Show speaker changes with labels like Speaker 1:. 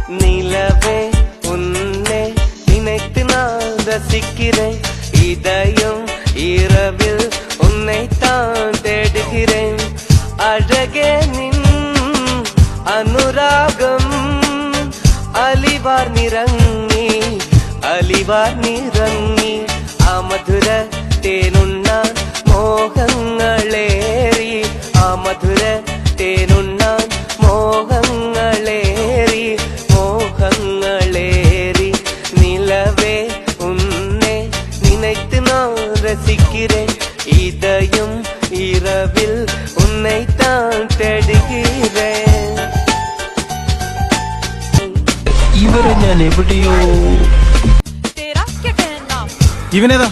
Speaker 1: நிலவே உன்னை நினைத்து நான் ரசிக்கிறேன். இதயம் இரவில் உன்னைத்தான் தேடுகிறேன். அழகே நின் അനുരാഗം അലിവാർ നിറങ്ങി ആ മധുര തേനുണ്ണാൻ മോഹങ്ങളേറി. ആ മധുര തേനുണ്ണാൻ മോഹങ്ങളേറി. നിലവേ ഉന്നെ നിனைத்து நான் ரசிக்கிறேன். இதயம் இரவில் உன்னைத்தான் தேடுகிறேன்.
Speaker 2: ഇവരെ ഞാൻ എവിടെയോ. ഇവനേതാ?